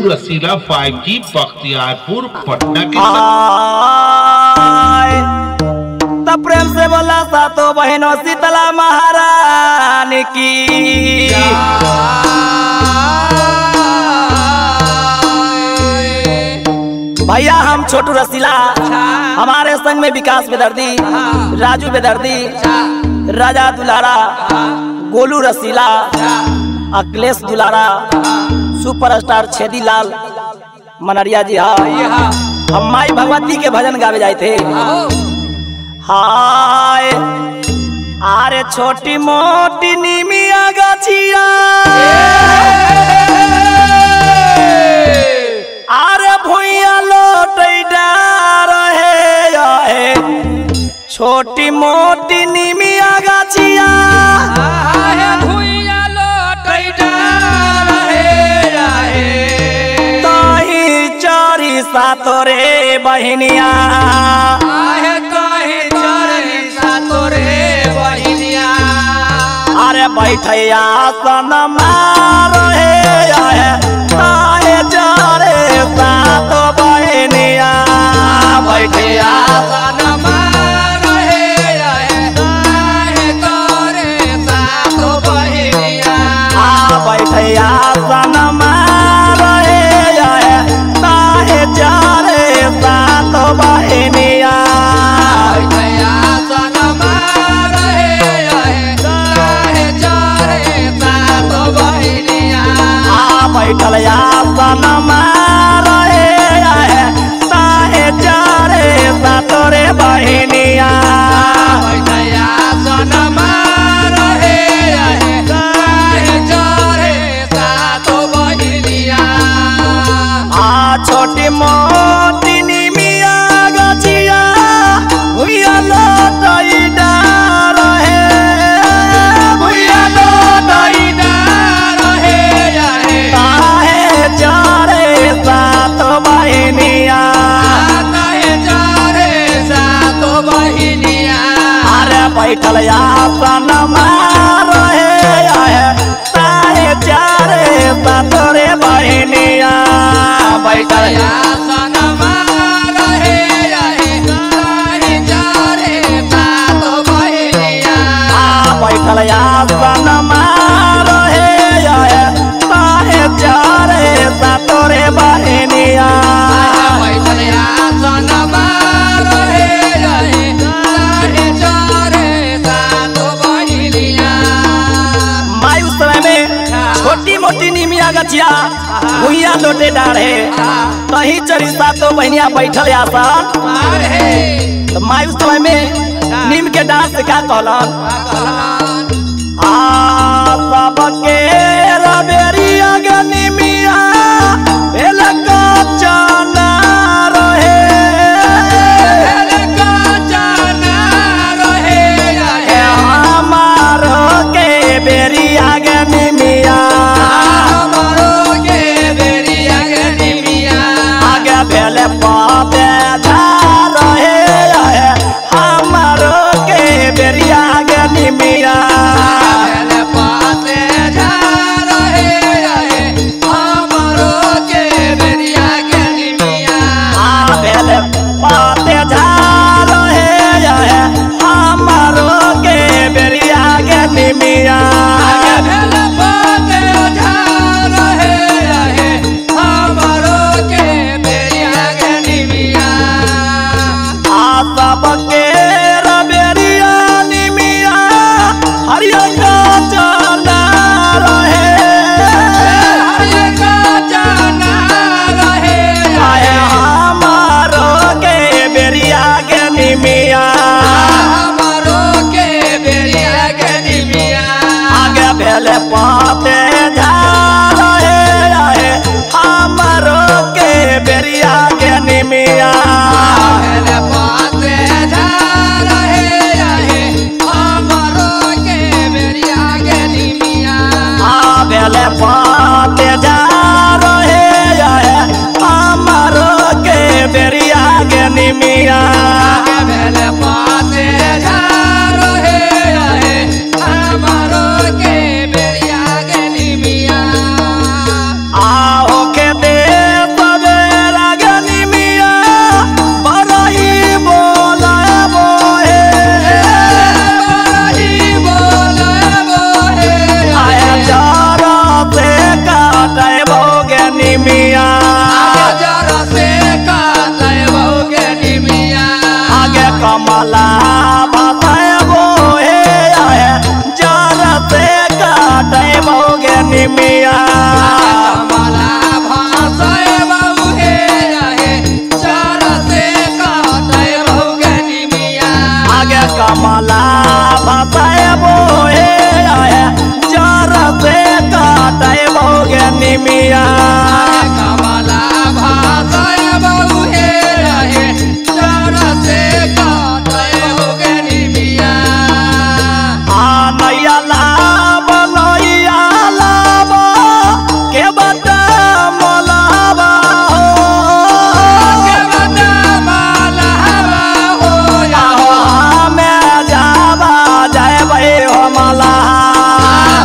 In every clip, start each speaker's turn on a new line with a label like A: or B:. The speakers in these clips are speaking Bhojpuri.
A: रसीला 5G बख्तियारपुर पटना के
B: तब प्रेम से बोला सातो बहनों शीतला महारानी की भैया हम छोटू रसीला हमारे संग में विकास बेदर्दी, राजू बेदर्दी, राजा दुलारा, गोलू रसीला, अखिलेश दुलारा, सुपरस्टार छेदी लाल मनरिया जी। हाँ हम माई भगवती के भजन गावे जाए थे। हाय आरे छोटी मोटी नीमिया गछिया आरे भुइया लोटै डार है छोटी मोटी नीमिया गछिया
C: भुइया लोटै डार है
B: ताही चारी सातो रे बहनिया अरे बैठैया सन मारो है ताहे चारे सात बहनिया बैठैया
C: सन मारो है ताहे चारे सात बहनिया
B: बैठैया सन मारो है ताहे चारे सात बहनिया बैठल आसन मारे ताहे चारे सातोरे बहनिया
C: सन मारे ताहे चारे सात बहनिया
B: छोटी मोटी निमिया गछिया भुइया लोटै डार है भुइया लोटै
C: डार है
B: ताहे चारे सात बहनिया
C: ताहे चारे सात बहनिया
B: अरे बैठल आसन मारो है ताहे चारे सातोरे बहनिया बैठल
C: सन मारे ताहे चारे सात बहनिया
B: बैठल आसन मारो है ताहे चारे सातोरे बहनिया
C: सन मारे ताहे चारे सात बहनिया
B: माई उस समय में छोटी मोटी नीमिया गछिया भुइया लोटे डाढ़े तही चरी सातो बहनिया बैठल आसन तो माई उस समय में नीम के डांस से क्या कहलन सबके रबेरिया गनिमिया एलका चना रहे हमारो के बेरिया गनिमिया आगे भेले पापे रहे हमारो के बेरिया गनिमिया निमिया
C: कमला भाषय बहु हे रहे चर से काटय होगे निमिया
B: नैया लाब नैया लाब के बता मलाबा
C: के बता मलाबा हो या
B: हमें जाबा जय भाई हो मला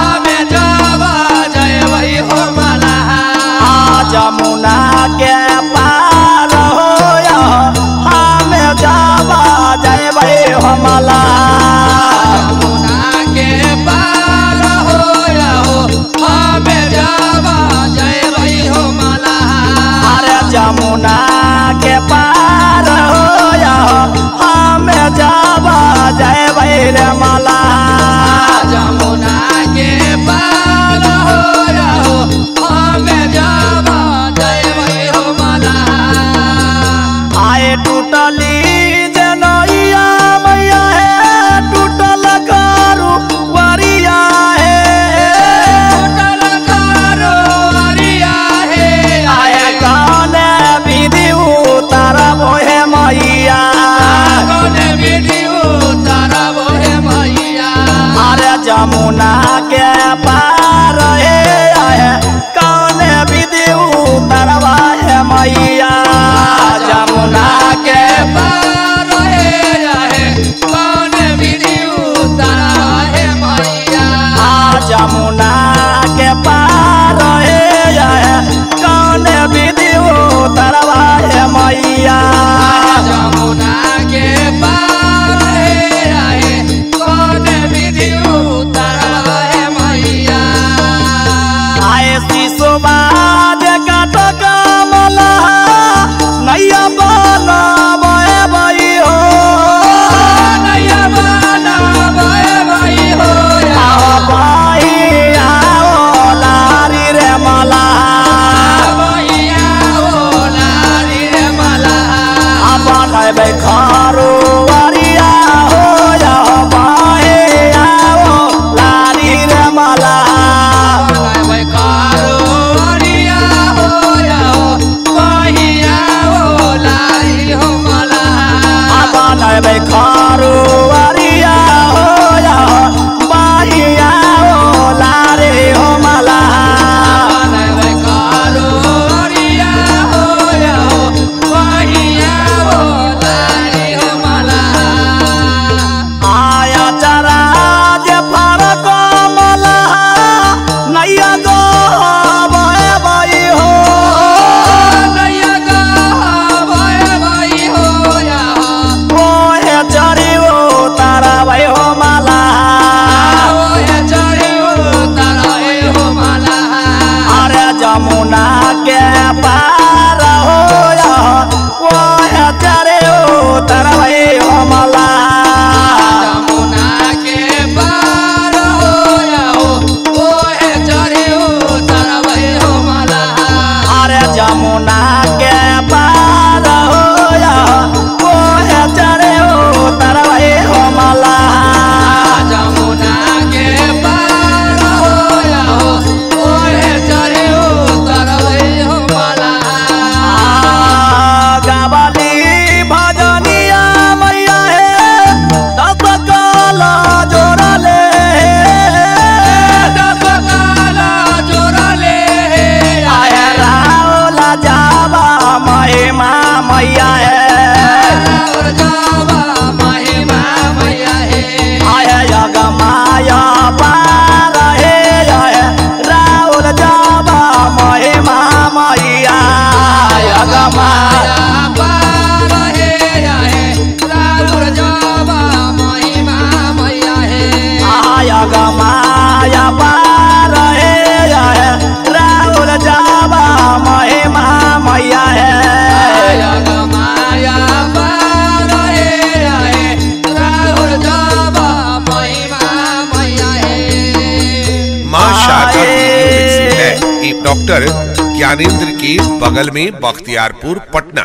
C: हमें जाबा जय वही हो मला
B: जमुना के पार हो या हमें जाबा जय भाई हो मला
C: यमुना के पार हो या हो हमें जाबा जय वही हो मला
B: अरे जमुना के पार हो या हमें जाबा जय भाई रे मला
C: यमुना के पार हो या हो हमें जाबा जय वही हो मला
B: आए टूटली जनैया मैया है टूटल करू वरिया है
C: टूटल कारो अरिया हे
B: आए गाने विधि उतार मोहे मैया
C: कोने वीडियो तारा बोहे मैया
B: अरे जमुना के पार है आए गाने विधि उतारवा है मैया जमुना के
C: पार हे रहे कोने वीडियो तारा हे मैया
B: जमुना के पार है कौन विधि उतरवा है मैया
C: यमुना के पार हे रहे कोने वीडियो तारा हे मैया
B: आए शिशु बाज काट कमला नैया बना बहे बई हो
C: नैया बना बहे बई हो या
B: बही आओ लारी रे मला
C: मैया ओ लारी रे मला
B: अपन खारो वरिया हो या बही आओ लारी रे मला
C: भाई कारो अरिया हो या हो महिया ओ लारी हो मला
B: अपन खारो वरिया हो या बहिया ओ लारे हो मला
C: भाई कारो अरिया हो या हो महिया ओ लारी हो मला
B: आया चरा जे फर कमला नैया गो बहे बई हो
C: नैया गा भय भाई हो या
B: ओहे चरी ओ तारा भई हो मला
C: ओ ये चढ़े हो तारा हो मला
B: अरे जमुना के पार हो या ओहे चरे ओ तारा भई हो मला
C: यमुना के पार हो या हो ओहे चढ़े हो तारा भई हो मला
B: अरे जमुना के पार हो या ओहे चरे ओ तारा भई हो मला
C: यमुना के पार हो या हो ओहे चढ़े हो तारा भई हो मला
B: गावली भजनिया मैया है दस काला जोड़ले
C: दस काला जोड़ले
B: आए रावला जावा महिमा मैया है
C: और जावा महिमा मैया हे
B: आए यग माया पार है रावल जावा महिमा मैया यग माया
C: पार हे रहे राउर जावा महिमा मैया हे
B: यग माया पार है रावल जावा महिमा मैया है
C: जग माया पार हे रहे राउर जावा महिमा मैया हे
D: माँ शारदा वीडियो मिक्सिंग है एक डॉक्टर ज्ञानेंद्र के बगल में बख्तियारपुर पटना।